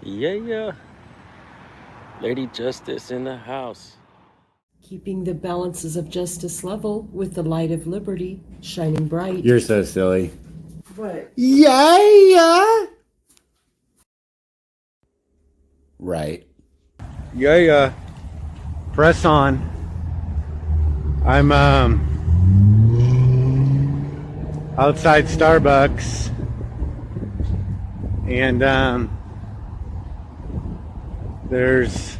Yeah. Lady Justice in the house. Keeping the balances of justice level with the light of liberty shining bright. You're so silly. What? Yeah. Right. Yeah. Press on. I'm outside Starbucks, and there's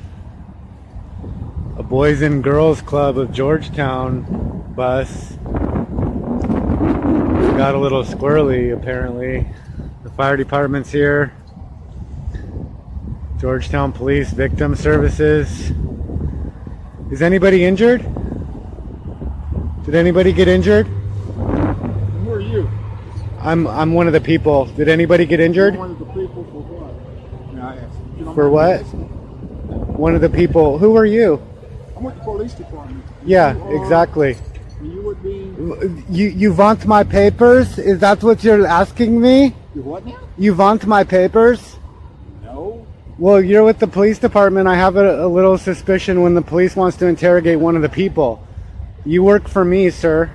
a Boys and Girls Club of Georgetown bus. Got a little squirrely apparently. The fire department's here. Georgetown Police Victim Services. Is anybody injured? Did anybody get injured? Who are you? I'm one of the people. Did anybody get injured? One of the people for what? May I ask? You don't For mind what? me asking? One of the people. Who are you? I'm with the police department. Yeah, You are- exactly. You would be. You want my papers? Is that what you're asking me? You what now? You want my papers? No. Well, you're with the police department. I have a little suspicion when the police wants to interrogate one of the people. You work for me, sir.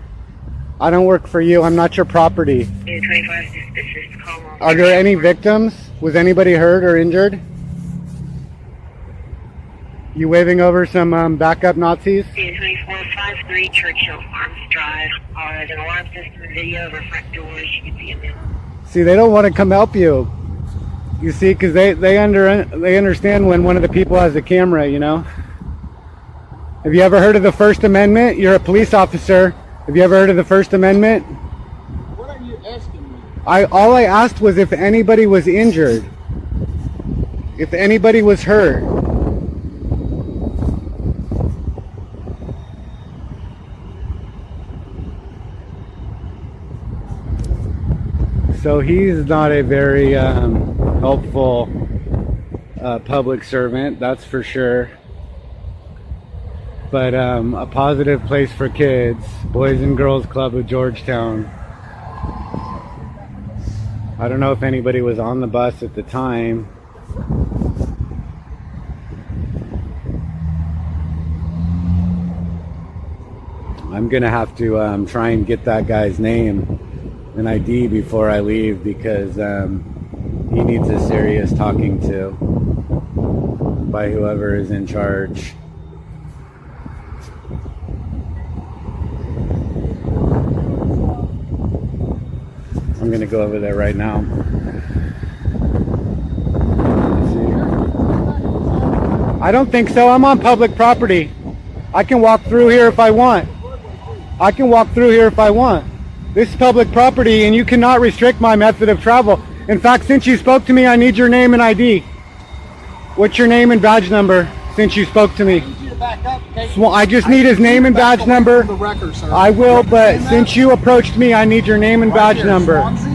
I don't work for you. I'm not your property. 25 suspicious call. Are there any victims? Was anybody hurt or injured? You waving over some backup Nazis? 2453 Churchill Farms Drive. There's an alarm system video over front doors. You can see them now. See, they don't want to come help you. You see, because they understand when one of the people has a camera, you know? Have you ever heard of the First Amendment? You're a police officer. Have you ever heard of the First Amendment? What are you asking me? All I asked was if anybody was injured. If anybody was hurt. So he's not a very helpful public servant, that's for sure. But a positive place for kids, Boys and Girls Club of Georgetown. I don't know if anybody was on the bus at the time. I'm gonna have to try and get that guy's name and ID before I leave, because he needs a serious talking to by whoever is in charge. I'm gonna go over there right now. I don't think so. I'm on public property. I can walk through here if I want. This is public property and you cannot restrict my method of travel. In fact, since you spoke to me, I need your name and ID. What's your name and badge number since you spoke to me? I need you to back up, okay? Well, I just need his name and badge number. The record, sir. I will, but since you approached me, I need your name and badge number. Swansea.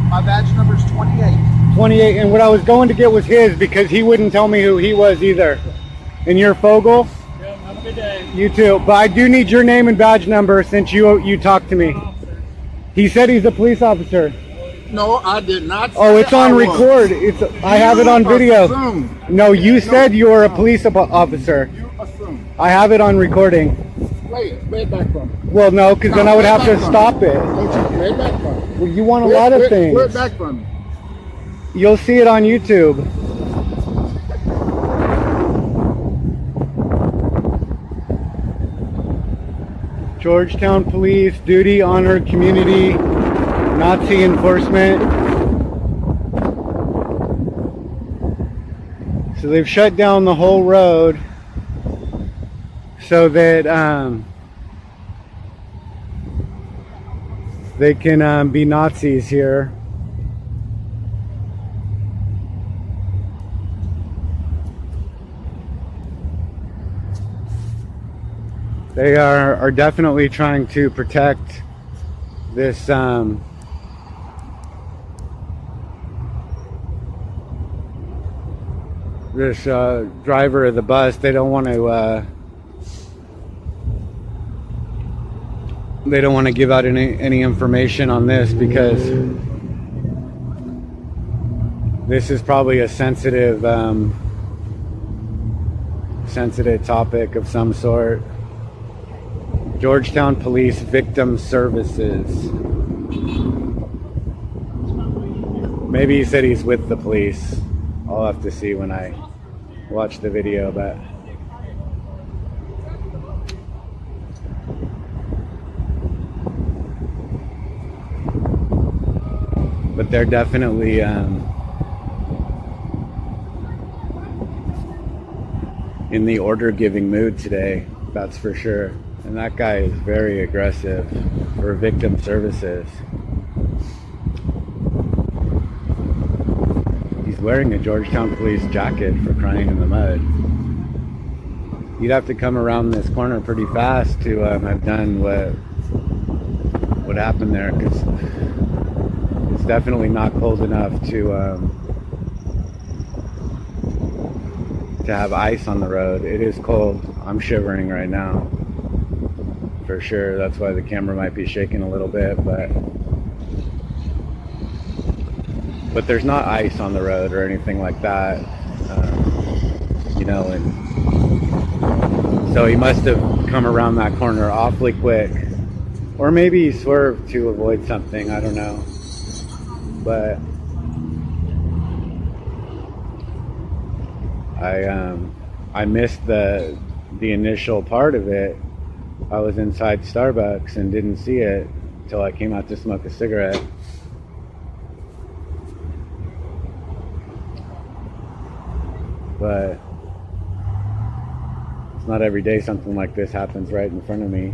My badge number is 28. 28, and what I was going to get was his because he wouldn't tell me who he was either. And you're Fogel? Yeah, have a good day. You too, but I do need your name and badge number since you talked to me. He said he's a police officer. No, I did not. Oh, it's on I was. record. I have it on video. Assumed. No, you said you were a police officer. You assume. I have it on recording. Wait back from me. Well, no, because then I would have to stop it. Way back from me. Well, you want a lot of Way things. back from me. You'll see it on YouTube. Georgetown Police, duty, honor, community, Nazi enforcement. So they've shut down the whole road so that they can be Nazis here. They are definitely trying to protect this driver of the bus. They don't want to give out any information on this because This is probably a sensitive topic of some sort. Georgetown Police Victim Services. Maybe he said he's with the police. I'll have to see when I watch the video, but they're definitely in the order-giving mood today, that's for sure. And that guy is very aggressive for victim services. He's wearing a Georgetown Police jacket, for crying in the mud. You'd have to come around this corner pretty fast to have done what happened there, because it's definitely not cold enough to have ice on the road. It is cold. I'm shivering right now, for sure. That's why the camera might be shaking a little bit, but there's not ice on the road or anything like that, you know. And so he must have come around that corner awfully quick, or maybe he swerved to avoid something, I don't know. But I missed the initial part of it. I was inside Starbucks and didn't see it until I came out to smoke a cigarette. But it's not every day something like this happens right in front of me.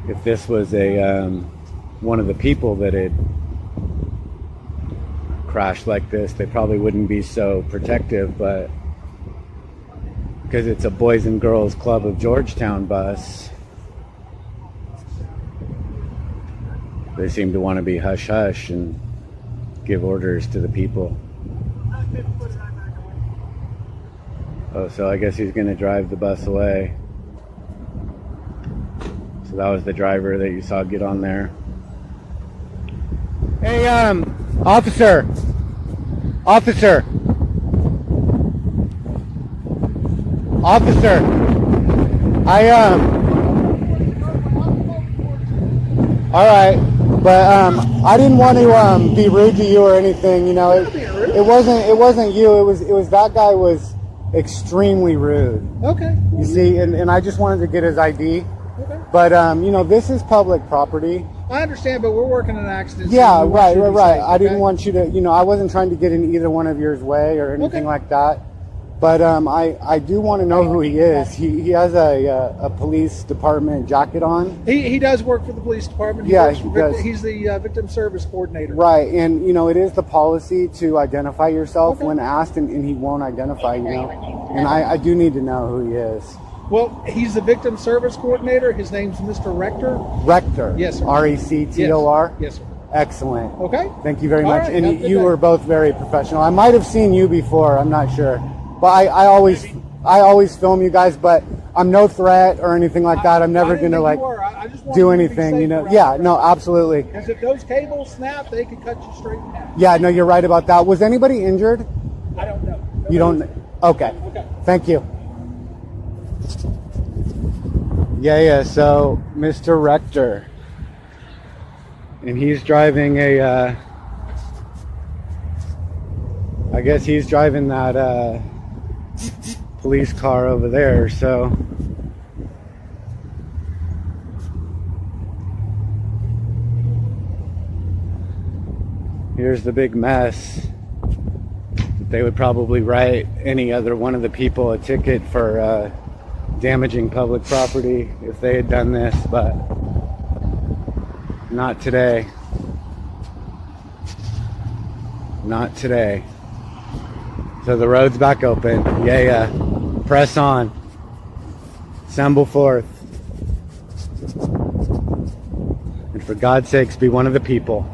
If this was a one of the people that had crashed like this, they probably wouldn't be so protective, but because it's a Boys and Girls Club of Georgetown bus, they seem to want to be hush hush and give orders to the people. Oh, so I guess he's going to drive the bus away. So that was the driver that you saw get on there. Hey, officer, all right, but I didn't want to be rude to you or anything, you know. It wasn't you, it was that guy was extremely rude. Okay. You see, and I just wanted to get his ID. Okay. But you know, this is public property. I understand, but we're working an accident. Yeah, so right. safe, I didn't okay? want you to, you know, I wasn't trying to get in either one of yours way or anything like that. But I do want to know who he is. He has a police department jacket on. He does work for the police department. Yeah, he does. He's the victim service coordinator. Right, and you know, it is the policy to identify yourself when asked, and he won't identify, you know. And I do need to know who he is. Well, he's the victim service coordinator. His name's Mr. Rector. Rector. Yes, sir. R-E-C-T-O-R? Yes, sir. Excellent. Okay. Thank you very All much. right, And have a good you day. were both very professional. I might have seen you before, I'm not sure. But I always film you guys, but I'm no threat or anything like that. I'm never going to like do anything, you know. Yeah, no, absolutely. Because if those cables snap, they could cut you straight in half. Yeah, no, you're right about that. Was anybody injured? I don't know. You don't? Okay. Okay. Thank you. Yeah, so Mr. Rector. And he's driving a, I guess he's driving that police car over there, so. Here's the big mess. They would probably write any other one of the people a ticket for damaging public property if they had done this, but not today. Not today. So the road's back open. Yeah. Press on. Assemble forth. And for God's sakes, be one of the people.